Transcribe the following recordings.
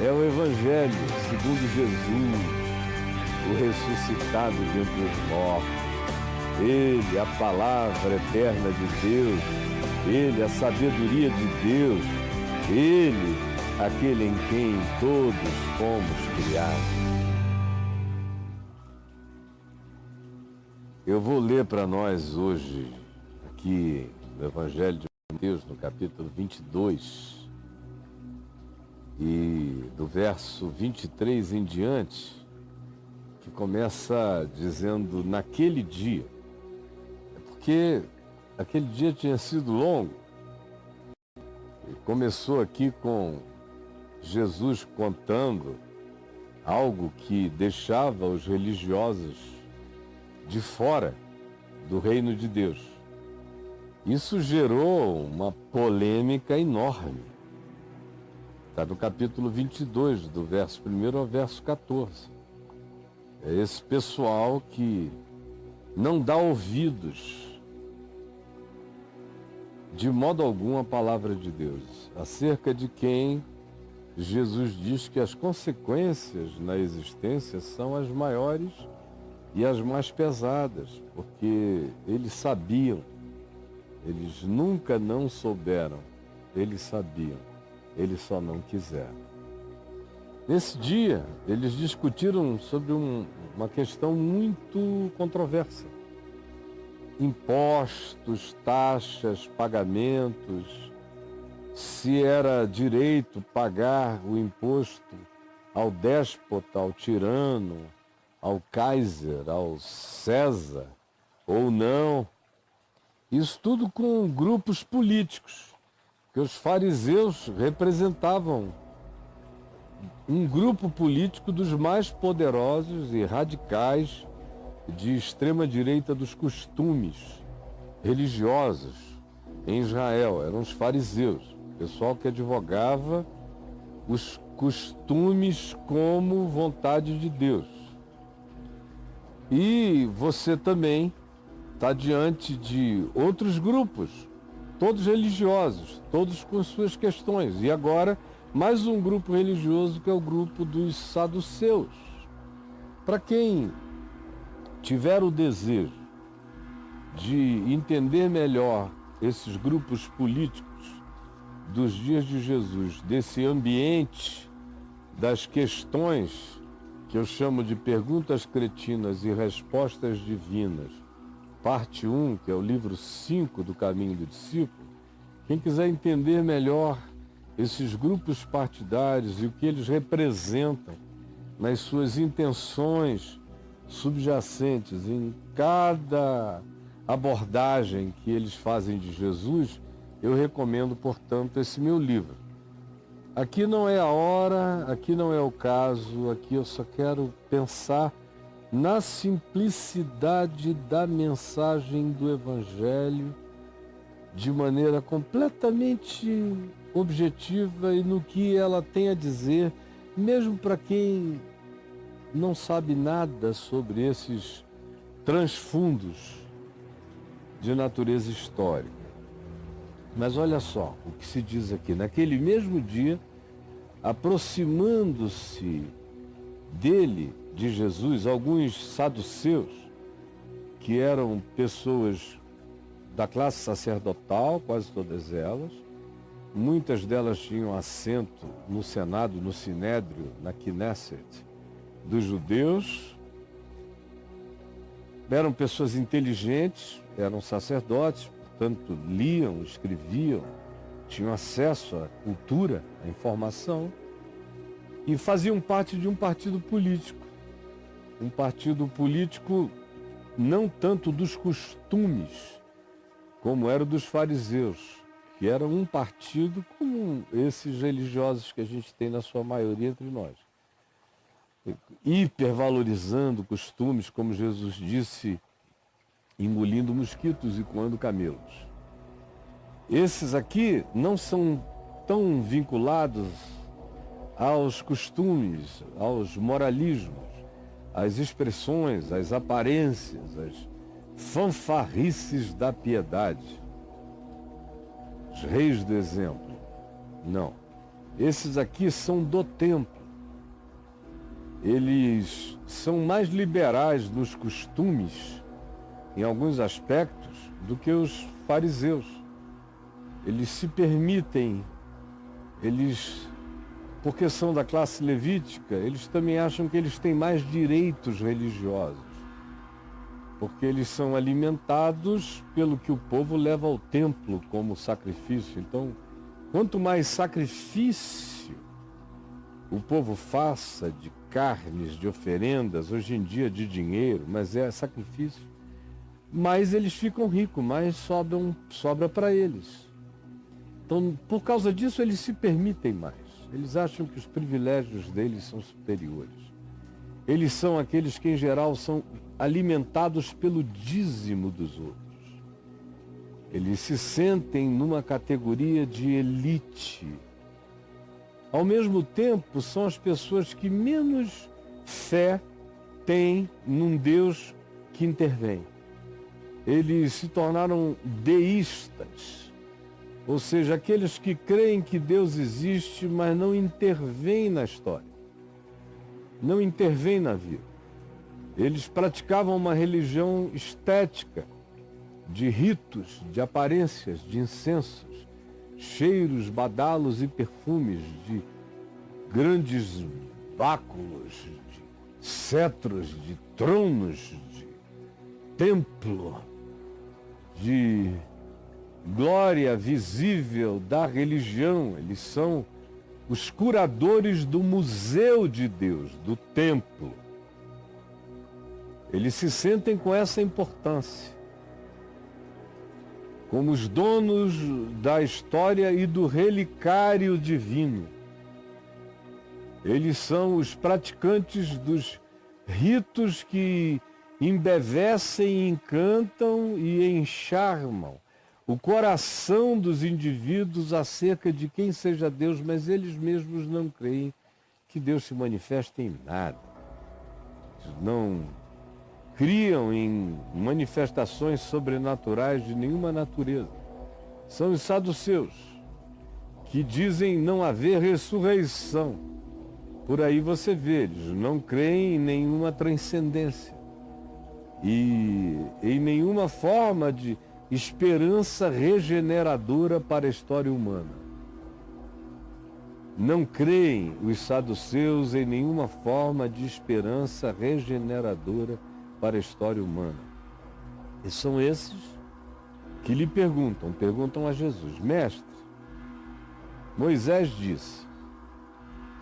É o Evangelho segundo Jesus, o ressuscitado dentre os mortos. Ele, a palavra eterna de Deus. Ele, a sabedoria de Deus. Ele, aquele em quem todos fomos criados. Eu vou ler para nós hoje, aqui no Evangelho de Mateus, no capítulo 22, e do verso 23 em diante, que começa dizendo, naquele dia. É porque aquele dia tinha sido longo. E começou aqui com Jesus contando algo que deixava os religiosos de fora do reino de Deus. Isso gerou uma polêmica enorme. Está no capítulo 22, do verso 1 ao verso 14. É esse pessoal que não dá ouvidos de modo algum à palavra de Deus, acerca de quem Jesus diz que as consequências na existência são as maiores e as mais pesadas, porque eles sabiam, eles nunca não souberam, eles sabiam, eles só não quiseram. Nesse dia, eles discutiram sobre uma questão muito controversa. Impostos, taxas, pagamentos, se era direito pagar o imposto ao déspota, ao tirano, ao Kaiser, ao César, ou não. Isso tudo com grupos políticos, que os fariseus representavam um grupo político dos mais poderosos e radicais de extrema-direita dos costumes religiosos em Israel. Eram os fariseus, o pessoal que advogava os costumes como vontade de Deus. E você também está diante de outros grupos, todos religiosos, todos com suas questões. E agora, mais um grupo religioso que é o grupo dos saduceus. Para quem tiver o desejo de entender melhor esses grupos políticos dos dias de Jesus, desse ambiente das questões que eu chamo de perguntas cretinas e respostas divinas, parte 1, que é o livro 5 do Caminho do Discípulo, quem quiser entender melhor esses grupos partidários e o que eles representam nas suas intenções subjacentes em cada abordagem que eles fazem de Jesus, eu recomendo, portanto, esse meu livro. Aqui não é a hora, aqui não é o caso, aqui eu só quero pensar na simplicidade da mensagem do Evangelho de maneira completamente objetiva e no que ela tem a dizer, mesmo para quem não sabe nada sobre esses transfundos de natureza histórica. Mas olha só o que se diz aqui. Naquele mesmo dia, aproximando-se dele, de Jesus, alguns saduceus, que eram pessoas da classe sacerdotal, quase todas elas, muitas delas tinham assento no Senado, no Sinédrio, na Knesset dos judeus, eram pessoas inteligentes, eram sacerdotes, portanto, liam, escreviam, tinham acesso à cultura, à informação, e faziam parte de um partido político. Um partido político não tanto dos costumes, como era o dos fariseus, que era um partido como esses religiosos que a gente tem na sua maioria entre nós. Hipervalorizando costumes, como Jesus disse, engolindo mosquitos e coando camelos. Esses aqui não são tão vinculados aos costumes, aos moralismos, às expressões, às aparências, às fanfarrices da piedade. Os reis do exemplo. Não. Esses aqui são do templo. Eles são mais liberais nos costumes, em alguns aspectos, do que os fariseus. Eles se permitem, porque são da classe levítica, eles também acham que eles têm mais direitos religiosos, porque eles são alimentados pelo que o povo leva ao templo como sacrifício. Então, quanto mais sacrifício o povo faça de carnes, de oferendas, hoje em dia de dinheiro, mas é sacrifício, mais eles ficam ricos, mais sobra para eles. Então, por causa disso, eles se permitem mais. Eles acham que os privilégios deles são superiores. Eles são aqueles que, em geral, são alimentados pelo dízimo dos outros. Eles se sentem numa categoria de elite. Ao mesmo tempo, são as pessoas que menos fé têm num Deus que intervém. Eles se tornaram deístas, ou seja, aqueles que creem que Deus existe, mas não intervém na história, não intervém na vida. Eles praticavam uma religião estética, de ritos, de aparências, de incensos, cheiros, badalos e perfumes, de grandes báculos, de cetros, de tronos, de templo, de glória visível da religião. Eles são os curadores do museu de Deus, do templo. Eles se sentem com essa importância, como os donos da história e do relicário divino. Eles são os praticantes dos ritos que embevecem, encantam e encharmam o coração dos indivíduos acerca de quem seja Deus, mas eles mesmos não creem que Deus se manifeste em nada. Não criam em manifestações sobrenaturais de nenhuma natureza. São os saduceus, que dizem não haver ressurreição. Por aí você vê, eles não creem em nenhuma transcendência e em nenhuma forma de esperança regeneradora para a história humana. Não creem os saduceus em nenhuma forma de esperança regeneradora para a história humana. E são esses que lhe perguntam a Jesus: Mestre, Moisés disse,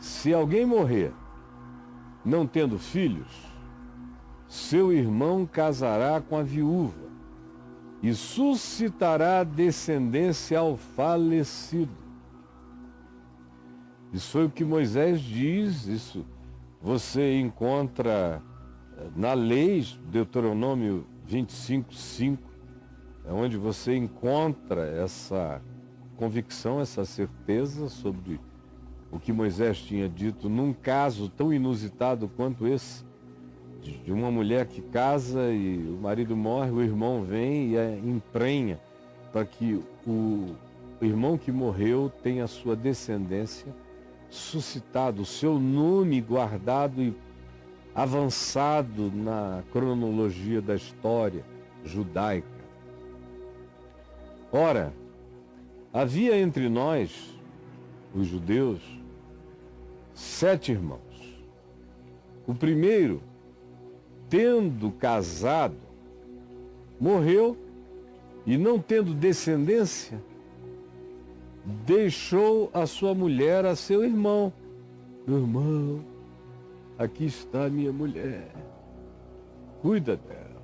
se alguém morrer não tendo filhos, seu irmão casará com a viúva e suscitará descendência ao falecido. Isso foi o que Moisés diz, isso você encontra na lei, Deuteronômio 25:5, é onde você encontra essa convicção, essa certeza sobre o que Moisés tinha dito num caso tão inusitado quanto esse, de uma mulher que casa e o marido morre, o irmão vem e a emprenha para que o irmão que morreu tenha a sua descendência suscitado, o seu nome guardado e avançado na cronologia da história judaica. Ora, havia entre nós, os judeus, 7 irmãos. O primeiro, tendo casado, morreu e não tendo descendência, deixou a sua mulher a seu irmão. Irmão, aqui está a minha mulher, cuida dela.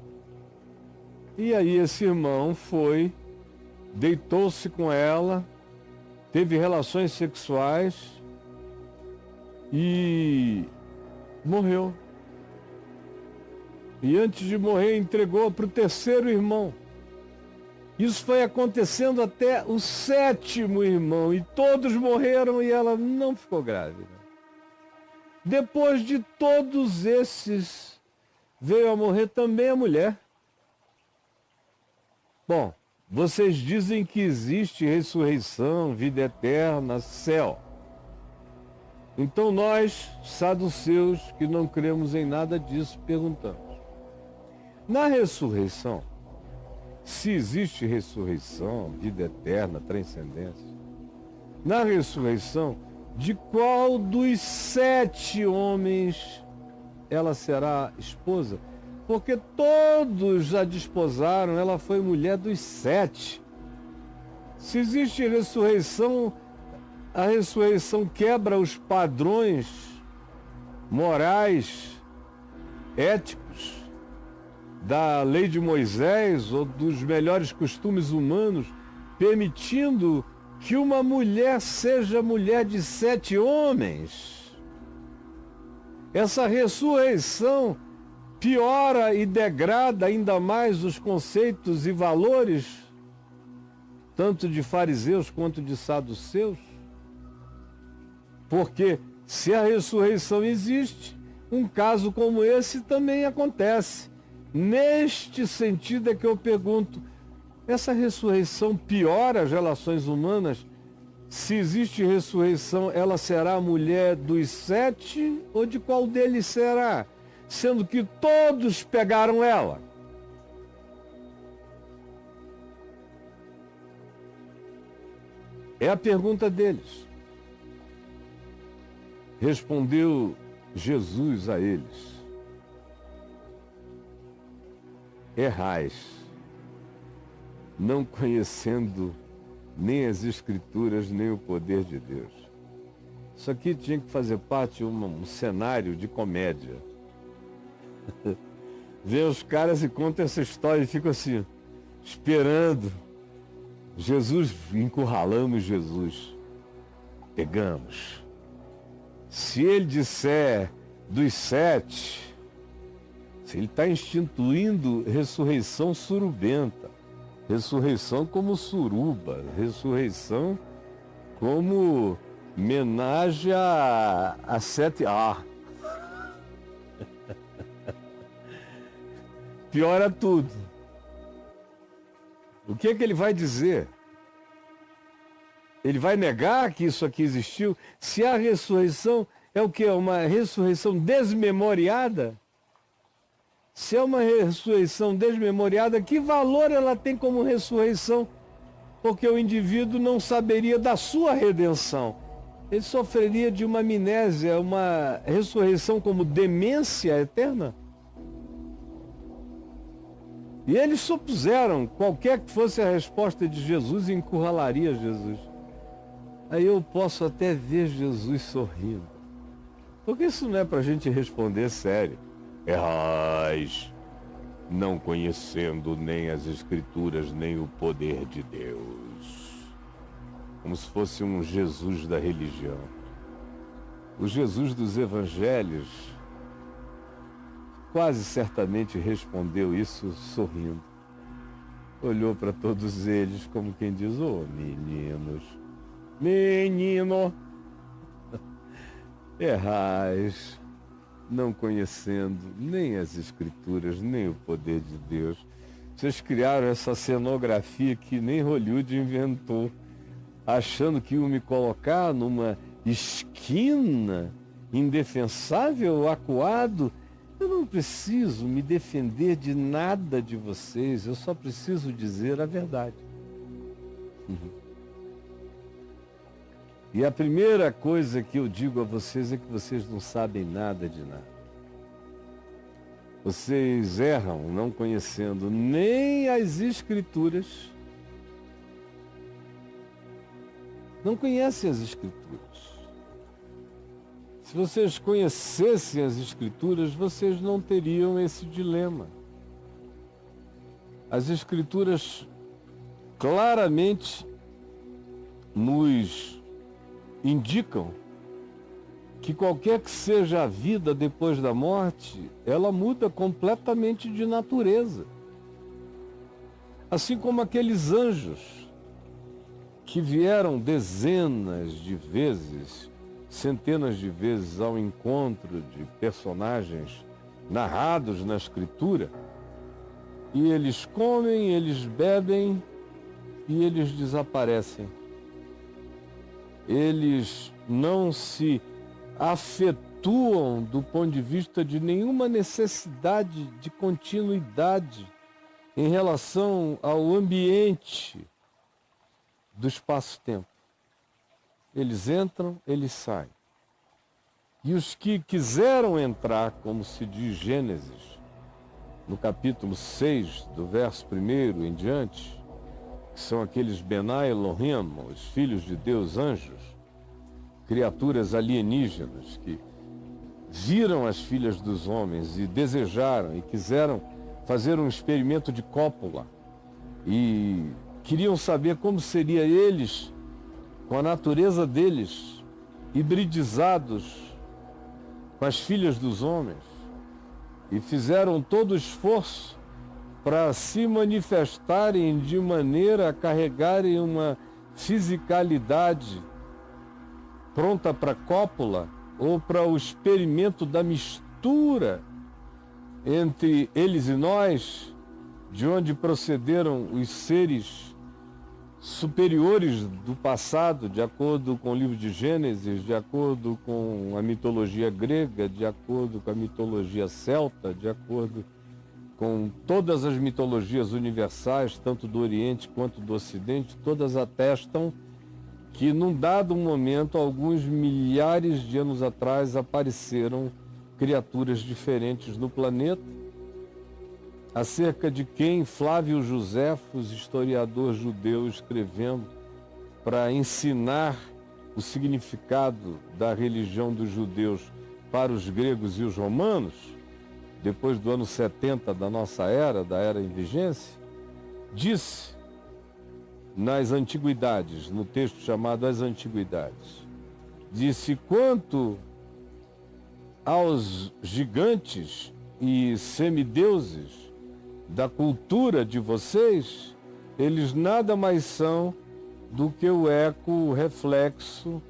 E aí esse irmão foi, deitou-se com ela, teve relações sexuais e morreu. E antes de morrer entregou para o terceiro irmão. Isso foi acontecendo até o 7º irmão, e todos morreram e ela não ficou grávida. Depois de todos esses, veio a morrer também a mulher. Bom, vocês dizem que existe ressurreição, vida eterna, céu. Então nós, saduceus, que não cremos em nada disso, perguntamos: na ressurreição, se existe ressurreição, vida eterna, transcendência, na ressurreição, de qual dos 7 homens ela será esposa? Porque todos a desposaram, ela foi mulher dos 7. Se existe ressurreição, a ressurreição quebra os padrões morais, éticos da lei de Moisés ou dos melhores costumes humanos, permitindo que uma mulher seja mulher de 7 homens. Essa ressurreição piora e degrada ainda mais os conceitos e valores, tanto de fariseus quanto de saduceus. Porque se a ressurreição existe, um caso como esse também acontece. Neste sentido é que eu pergunto: essa ressurreição piora as relações humanas? Se existe ressurreição, ela será a mulher dos 7 ou de qual deles será? Sendo que todos pegaram ela. É a pergunta deles. Respondeu Jesus a eles: errais, não conhecendo nem as Escrituras, nem o poder de Deus. Isso aqui tinha que fazer parte de um cenário de comédia. Vê os caras e contam essa história e ficam assim, esperando. Jesus, encurralamos Jesus. Pegamos. Se ele disser dos 7, se ele está instituindo ressurreição surubenta, ressurreição como suruba, ressurreição como homenagem a 7A. Piora tudo. O que é que ele vai dizer? Ele vai negar que isso aqui existiu? Se a ressurreição é o que? Uma ressurreição desmemoriada? Se é uma ressurreição desmemoriada, que valor ela tem como ressurreição? Porque o indivíduo não saberia da sua redenção. Ele sofreria de uma amnésia, uma ressurreição como demência eterna. E eles supuseram, qualquer que fosse a resposta de Jesus, encurralaria Jesus. Aí eu posso até ver Jesus sorrindo. Porque isso não é para a gente responder sério. Errais, não conhecendo nem as Escrituras, nem o poder de Deus. Como se fosse um Jesus da religião. O Jesus dos Evangelhos quase certamente respondeu isso sorrindo. Olhou para todos eles como quem diz: ô meninos, menino, errais, não conhecendo nem as Escrituras, nem o poder de Deus. Vocês criaram essa cenografia que nem Hollywood inventou, achando que iam me colocar numa esquina indefensável, acuado. Eu não preciso me defender de nada de vocês, eu só preciso dizer a verdade. E a primeira coisa que eu digo a vocês é que vocês não sabem nada de nada. Vocês erram não conhecendo nem as Escrituras. Não conhecem as Escrituras. Se vocês conhecessem as Escrituras, vocês não teriam esse dilema. As Escrituras claramente nos indicam que qualquer que seja a vida depois da morte, ela muda completamente de natureza. Assim como aqueles anjos que vieram dezenas de vezes, centenas de vezes ao encontro de personagens narrados na Escritura, e eles comem, eles bebem e eles desaparecem. Eles não se afetuam do ponto de vista de nenhuma necessidade de continuidade em relação ao ambiente do espaço-tempo. Eles entram, eles saem. E os que quiseram entrar, como se diz Gênesis, no capítulo 6, do verso 1 em diante, que são aqueles Benai Elohim, os filhos de Deus, anjos, criaturas alienígenas que viram as filhas dos homens e desejaram e quiseram fazer um experimento de cópula e queriam saber como seria eles, com a natureza deles, hibridizados com as filhas dos homens, e fizeram todo o esforço para se manifestarem de maneira a carregarem uma fisicalidade pronta para cópula ou para o experimento da mistura entre eles e nós, de onde procederam os seres superiores do passado, de acordo com o livro de Gênesis, de acordo com a mitologia grega, de acordo com a mitologia celta, de acordo com todas as mitologias universais, tanto do Oriente quanto do Ocidente, todas atestam que num dado momento, alguns milhares de anos atrás, apareceram criaturas diferentes no planeta, acerca de quem Flávio Joséfos, historiador judeu, escrevendo para ensinar o significado da religião dos judeus para os gregos e os romanos, depois do ano 70 da nossa era, da era em vigência, disse nas Antiguidades, no texto chamado As Antiguidades, disse: quanto aos gigantes e semideuses da cultura de vocês, eles nada mais são do que o eco, o reflexo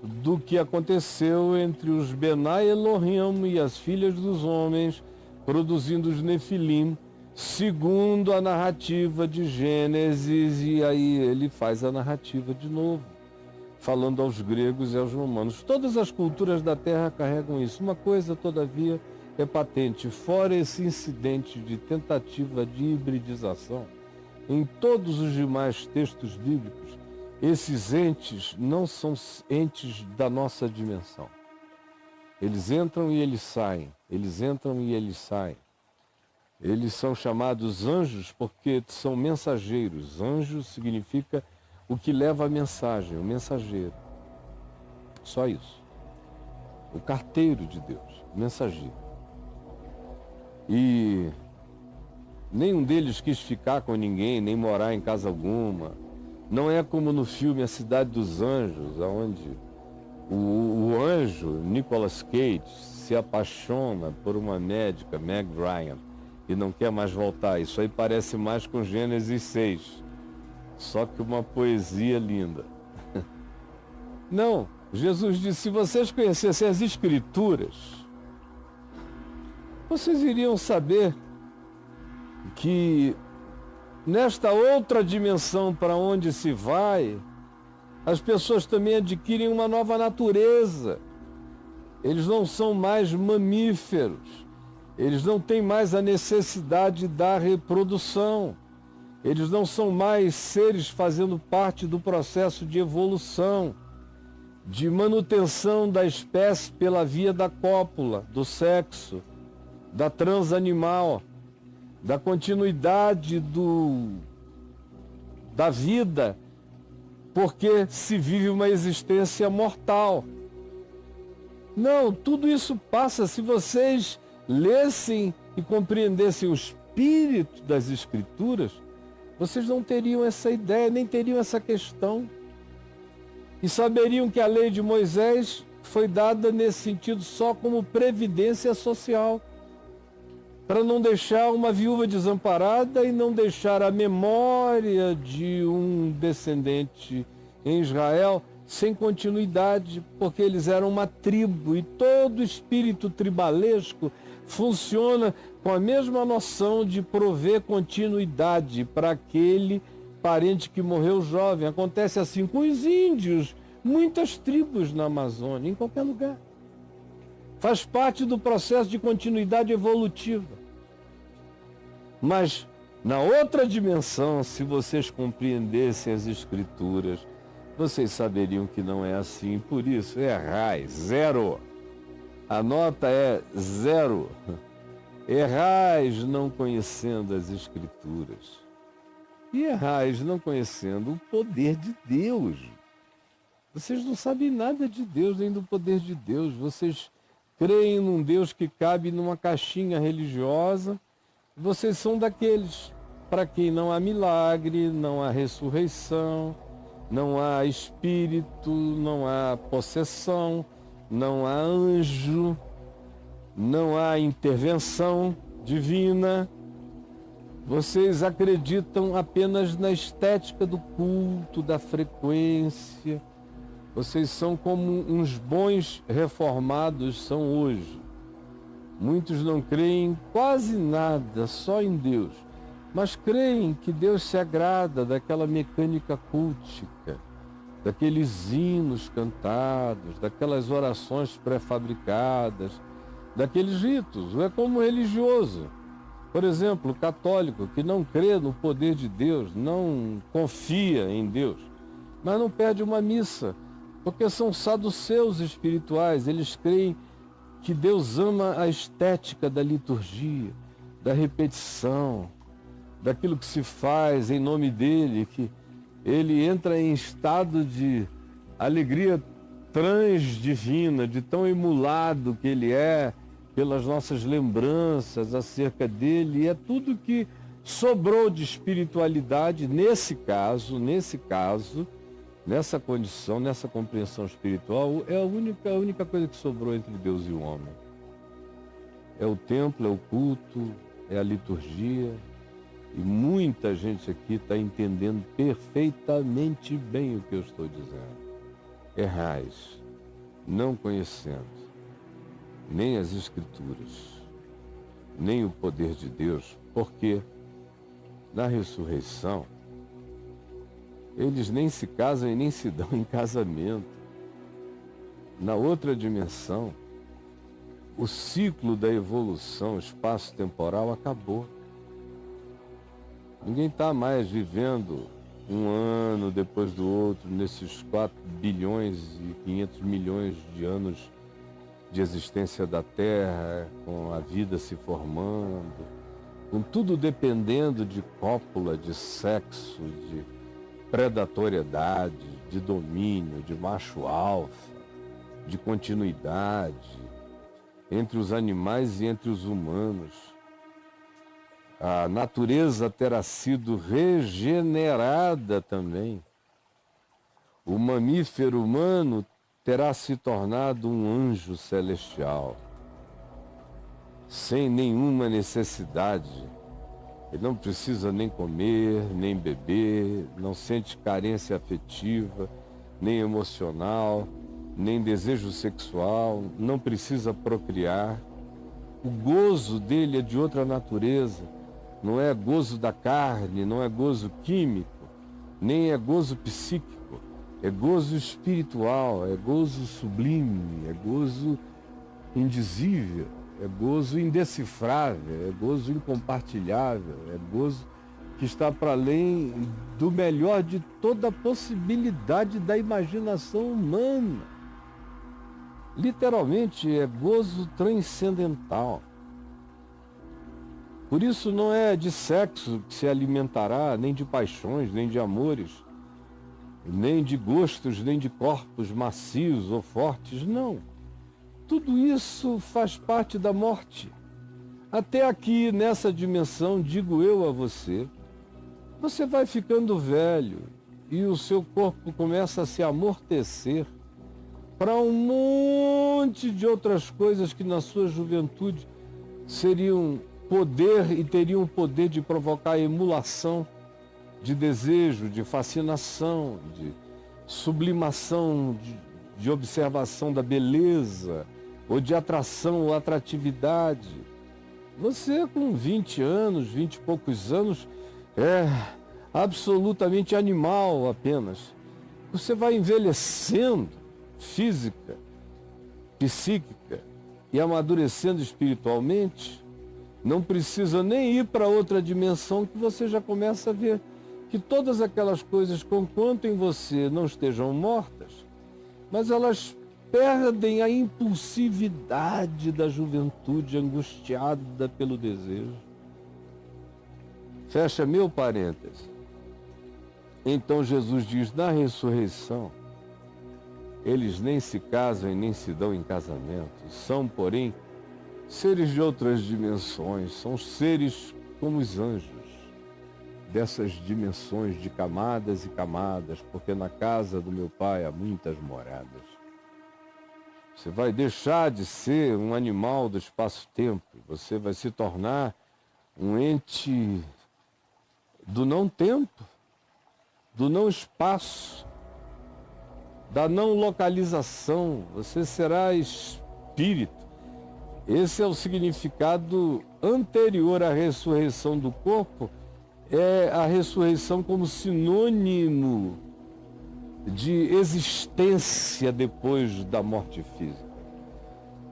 do que aconteceu entre os Benai Elohim e as filhas dos homens, produzindo os Nefilim, segundo a narrativa de Gênesis. E aí ele faz a narrativa de novo, falando aos gregos e aos romanos. Todas as culturas da Terra carregam isso. Uma coisa, todavia, é patente: fora esse incidente de tentativa de hibridização, em todos os demais textos bíblicos, esses entes não são entes da nossa dimensão. Eles entram e eles saem, eles entram e eles saem. Eles são chamados anjos porque são mensageiros. Anjo significa o que leva a mensagem, o mensageiro. Só isso. O carteiro de Deus, o mensageiro. E nenhum deles quis ficar com ninguém, nem morar em casa alguma. Não é como no filme A Cidade dos Anjos, onde o anjo, Nicolas Cage, se apaixona por uma médica, Meg Ryan, e não quer mais voltar. Isso aí parece mais com Gênesis 6, só que uma poesia linda. Não, Jesus disse: se vocês conhecessem as Escrituras, vocês iriam saber que nesta outra dimensão para onde se vai, as pessoas também adquirem uma nova natureza. Eles não são mais mamíferos. Eles não têm mais a necessidade da reprodução. Eles não são mais seres fazendo parte do processo de evolução, de manutenção da espécie pela via da cópula, do sexo, da transanimal, da continuidade da vida, porque se vive uma existência mortal. Não, tudo isso passa. Se vocês lessem e compreendessem o espírito das Escrituras, vocês não teriam essa ideia, nem teriam essa questão. E saberiam que a lei de Moisés foi dada nesse sentido só como previdência social, para não deixar uma viúva desamparada e não deixar a memória de um descendente em Israel sem continuidade, porque eles eram uma tribo e todo espírito tribalesco funciona com a mesma noção de prover continuidade para aquele parente que morreu jovem. Acontece assim com os índios, muitas tribos na Amazônia, em qualquer lugar. Faz parte do processo de continuidade evolutiva. Mas, na outra dimensão, se vocês compreendessem as Escrituras, vocês saberiam que não é assim. Por isso, errais, zero. A nota é 0. Errais não conhecendo as Escrituras. E errais não conhecendo o poder de Deus. Vocês não sabem nada de Deus, nem do poder de Deus. Vocês creem num Deus que cabe numa caixinha religiosa. Vocês são daqueles para quem não há milagre, não há ressurreição, não há espírito, não há possessão, não há anjo, não há intervenção divina. Vocês acreditam apenas na estética do culto, da frequência. Vocês são como uns bons reformados são hoje. Muitos não creem em quase nada, só em Deus. Mas creem que Deus se agrada daquela mecânica cultica, daqueles hinos cantados, daquelas orações pré-fabricadas, daqueles ritos. É como religioso. Por exemplo, o católico que não crê no poder de Deus, não confia em Deus, mas não perde uma missa, porque são saduceus espirituais. Eles creem que Deus ama a estética da liturgia, da repetição, daquilo que se faz em nome dele, que ele entra em estado de alegria transdivina, de tão emulado que ele é pelas nossas lembranças acerca dele. E é tudo que sobrou de espiritualidade nessa condição, nessa compreensão espiritual, é a única coisa que sobrou entre Deus e o homem. É o templo, é o culto, é a liturgia. E muita gente aqui está entendendo perfeitamente bem o que eu estou dizendo. Errais, não conhecendo nem as Escrituras, nem o poder de Deus, porque na ressurreição eles nem se casam e nem se dão em casamento. Na outra dimensão, o ciclo da evolução espaço-temporal acabou. Ninguém está mais vivendo um ano depois do outro, nesses 4 bilhões e 500 milhões de anos de existência da Terra, com a vida se formando, com tudo dependendo de cópula, de sexo, de predatoriedade, de domínio, de macho alfa, de continuidade entre os animais e entre os humanos. A natureza terá sido regenerada também. O mamífero humano terá se tornado um anjo celestial, sem nenhuma necessidade. Ele não precisa nem comer, nem beber, não sente carência afetiva, nem emocional, nem desejo sexual, não precisa procriar. O gozo dele é de outra natureza. Não é gozo da carne, não é gozo químico, nem é gozo psíquico. É gozo espiritual, é gozo sublime, é gozo indizível, é gozo indecifrável, é gozo incompartilhável, é gozo que está para além do melhor de toda a possibilidade da imaginação humana. Literalmente é gozo transcendental. Por isso não é de sexo que se alimentará, nem de paixões, nem de amores, nem de gostos, nem de corpos macios ou fortes, não. Tudo isso faz parte da morte. Até aqui, nessa dimensão, digo eu a você, você vai ficando velho e o seu corpo começa a se amortecer para um monte de outras coisas que na sua juventude seriam poder e teriam o poder de provocar emulação, de desejo, de fascinação, de sublimação, de observação da beleza, ou de atração ou atratividade. Você com 20 anos, 20 e poucos anos, é absolutamente animal apenas. Você vai envelhecendo, física, psíquica e amadurecendo espiritualmente, não precisa nem ir para outra dimensão, que você já começa a ver que todas aquelas coisas, conquanto em você não estejam mortas, mas elas perdem a impulsividade da juventude angustiada pelo desejo. Fecha meu parêntese. Então Jesus diz, na ressurreição, eles nem se casam e nem se dão em casamento. São, porém, seres de outras dimensões, são seres como os anjos, dessas dimensões de camadas e camadas, porque na casa do meu Pai há muitas moradas. Você vai deixar de ser um animal do espaço-tempo, você vai se tornar um ente do não-tempo, do não-espaço, da não-localização. Você será espírito. Esse é o significado anterior à ressurreição do corpo, é a ressurreição como sinônimo de existência depois da morte física.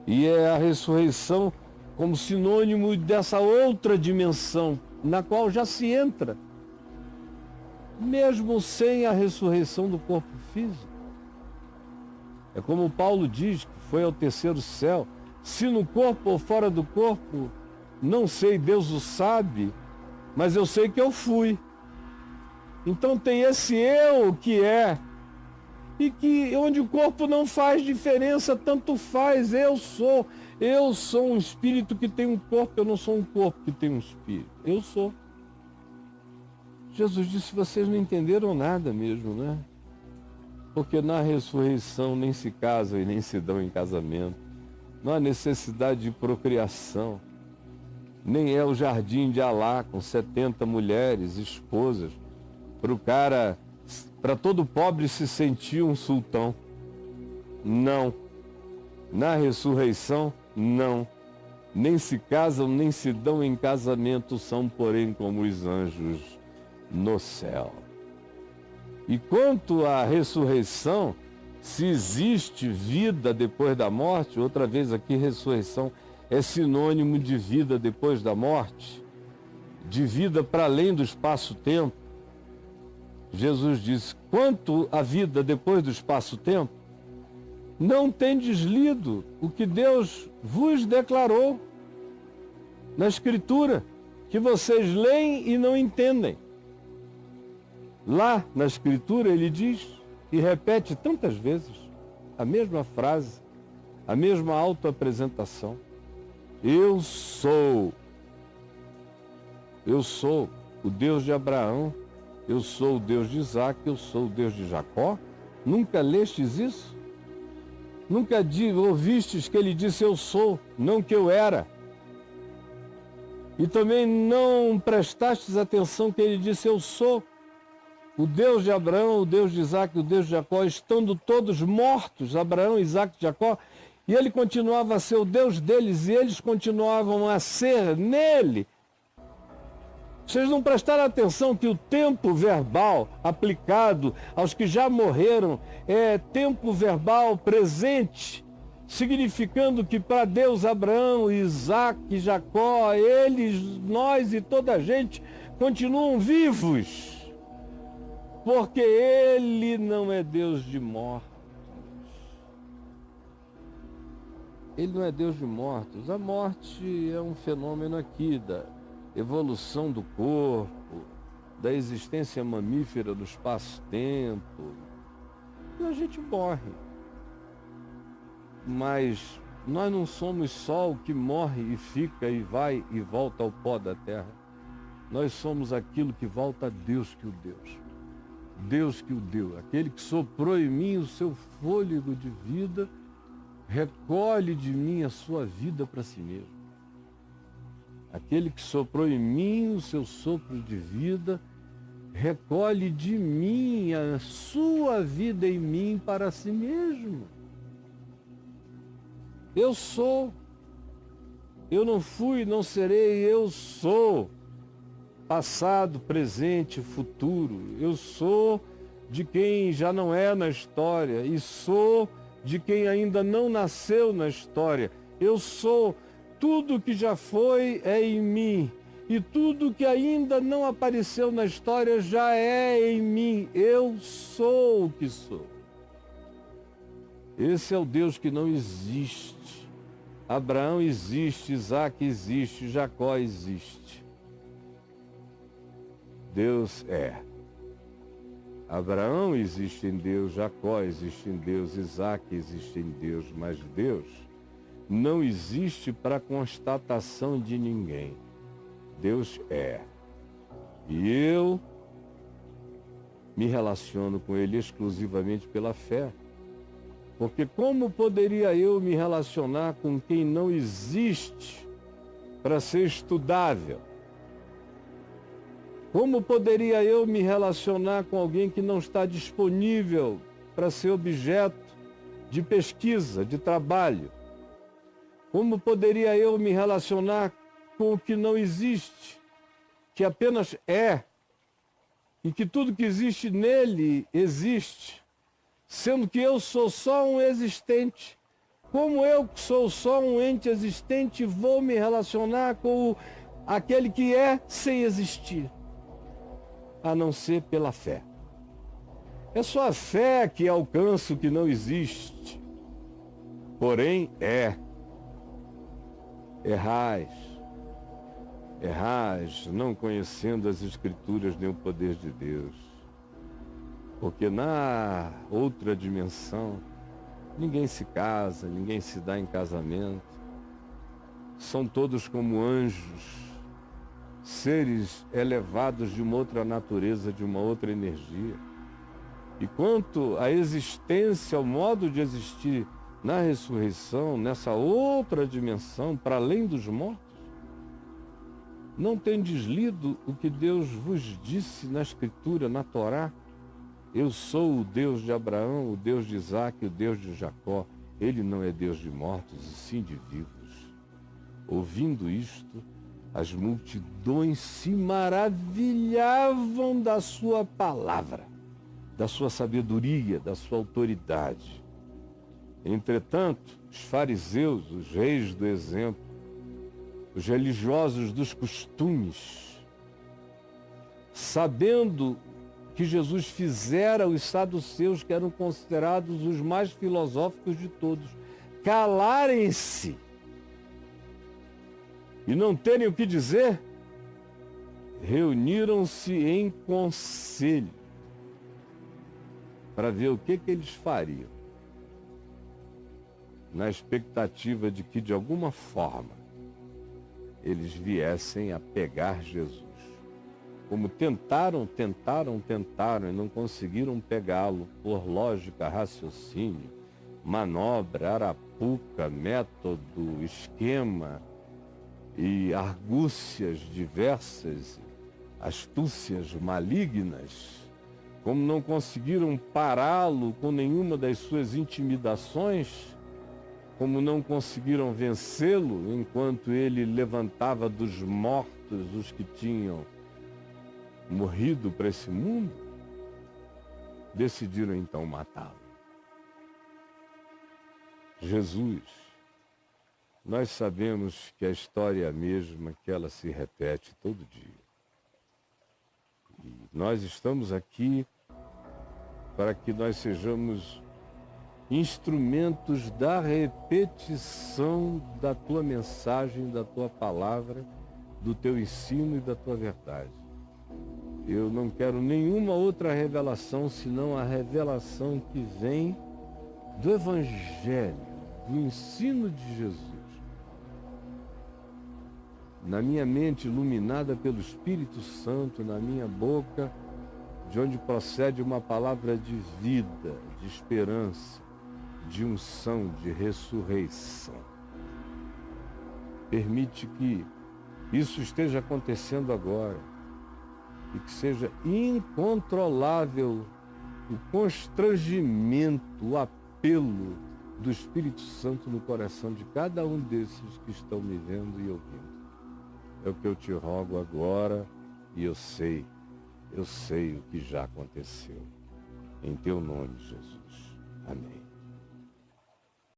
E é a ressurreição como sinônimo dessa outra dimensão, na qual já se entra, mesmo sem a ressurreição do corpo físico. É como Paulo diz, que foi ao terceiro céu. Se no corpo ou fora do corpo, não sei, Deus o sabe, mas eu sei que eu fui. Então tem esse eu que é, e que onde o corpo não faz diferença, tanto faz, eu sou um espírito que tem um corpo, eu não sou um corpo que tem um espírito, eu sou. Jesus disse, vocês não entenderam nada mesmo, né? Porque na ressurreição nem se casam e nem se dão em casamento. Não há necessidade de procriação. Nem é o jardim de Alá com 70 mulheres, esposas, para todo pobre se sentir um sultão. Não. Na ressurreição, não. Nem se casam, nem se dão em casamento, são, porém, como os anjos no céu. E quanto à ressurreição, se existe vida depois da morte, outra vez aqui, ressurreição é sinônimo de vida depois da morte, de vida para além do espaço-tempo. Jesus disse, quanto à vida depois do espaço-tempo, não tendes lido o que Deus vos declarou na Escritura, que vocês leem e não entendem. Lá na Escritura ele diz, e repete tantas vezes, a mesma frase, a mesma autoapresentação. Eu sou o Deus de Abraão, eu sou o Deus de Isaac, eu sou o Deus de Jacó. Nunca lestes isso? Nunca ouvistes que ele disse eu sou, não que eu era? E também não prestastes atenção que ele disse eu sou o Deus de Abraão, o Deus de Isaac, o Deus de Jacó, estando todos mortos, Abraão, Isaac e Jacó, e ele continuava a ser o Deus deles, e eles continuavam a ser nele. Vocês não prestaram atenção que o tempo verbal aplicado aos que já morreram é tempo verbal presente, significando que para Deus, Abraão, Isaac e Jacó, eles, nós e toda a gente continuam vivos. Porque ele não é Deus de mortos. Ele não é Deus de mortos. A morte é um fenômeno aqui da evolução do corpo, da existência mamífera do espaço-tempo. E a gente morre. Mas nós não somos só o que morre e fica e vai e volta ao pó da terra. Nós somos aquilo que volta a Deus que o deu. Deus que o deu, aquele que soprou em mim o seu fôlego de vida, recolhe de mim a sua vida para si mesmo. Aquele que soprou em mim o seu sopro de vida, recolhe de mim a sua vida em mim para si mesmo. Eu sou. Eu não fui, não serei, eu sou. Passado, presente, futuro. Eu sou de quem já não é na história e sou de quem ainda não nasceu na história. Eu sou, tudo que já foi é em mim. E tudo que ainda não apareceu na história já é em mim. Eu sou o que sou. Esse é o Deus que não existe. Abraão existe, Isaac existe, Jacó existe. Deus é. Abraão existe em Deus, Jacó existe em Deus, Isaac existe em Deus, mas Deus não existe para constatação de ninguém. Deus é. E eu me relaciono com Ele exclusivamente pela fé. Porque como poderia eu me relacionar com quem não existe para ser estudável? Como poderia eu me relacionar com alguém que não está disponível para ser objeto de pesquisa, de trabalho? Como poderia eu me relacionar com o que não existe, que apenas é, e que tudo que existe nele existe, sendo que eu sou só um existente? Como eu que sou só um ente existente vou me relacionar com aquele que é sem existir? A não ser pela fé. É só a fé que alcança o que não existe. Porém, errais, não conhecendo as Escrituras nem o poder de Deus. Porque na outra dimensão, ninguém se casa, ninguém se dá em casamento. São todos como anjos, seres elevados de uma outra natureza, de uma outra energia. E quanto à existência, ao modo de existir na ressurreição, nessa outra dimensão, para além dos mortos, não tendes lido o que Deus vos disse na Escritura, na Torá? Eu sou o Deus de Abraão, o Deus de Isaac, o Deus de Jacó. Ele não é Deus de mortos, e sim de vivos. Ouvindo isto, as multidões se maravilhavam da sua palavra, da sua sabedoria, da sua autoridade. Entretanto, os fariseus, os reis do exemplo, os religiosos dos costumes, sabendo que Jesus fizera os saduceus, que eram considerados os mais filosóficos de todos, calarem-se e não terem o que dizer, reuniram-se em conselho para ver o que eles fariam, na expectativa de que, de alguma forma, eles viessem a pegar Jesus. Como tentaram e não conseguiram pegá-lo por lógica, raciocínio, manobra, arapuca, método, esquema e argúcias diversas, astúcias malignas, como não conseguiram pará-lo com nenhuma das suas intimidações, como não conseguiram vencê-lo enquanto ele levantava dos mortos os que tinham morrido para esse mundo, decidiram então matá-lo. Jesus, nós sabemos que a história é a mesma, que ela se repete todo dia. E nós estamos aqui para que nós sejamos instrumentos da repetição da tua mensagem, da tua palavra, do teu ensino e da tua verdade. Eu não quero nenhuma outra revelação senão a revelação que vem do Evangelho, do ensino de Jesus. Na minha mente iluminada pelo Espírito Santo, na minha boca, de onde procede uma palavra de vida, de esperança, de unção, de ressurreição. Permite que isso esteja acontecendo agora e que seja incontrolável o constrangimento, o apelo do Espírito Santo no coração de cada um desses que estão me vendo e ouvindo. É o que eu te rogo agora e eu sei o que já aconteceu. Em teu nome, Jesus. Amém.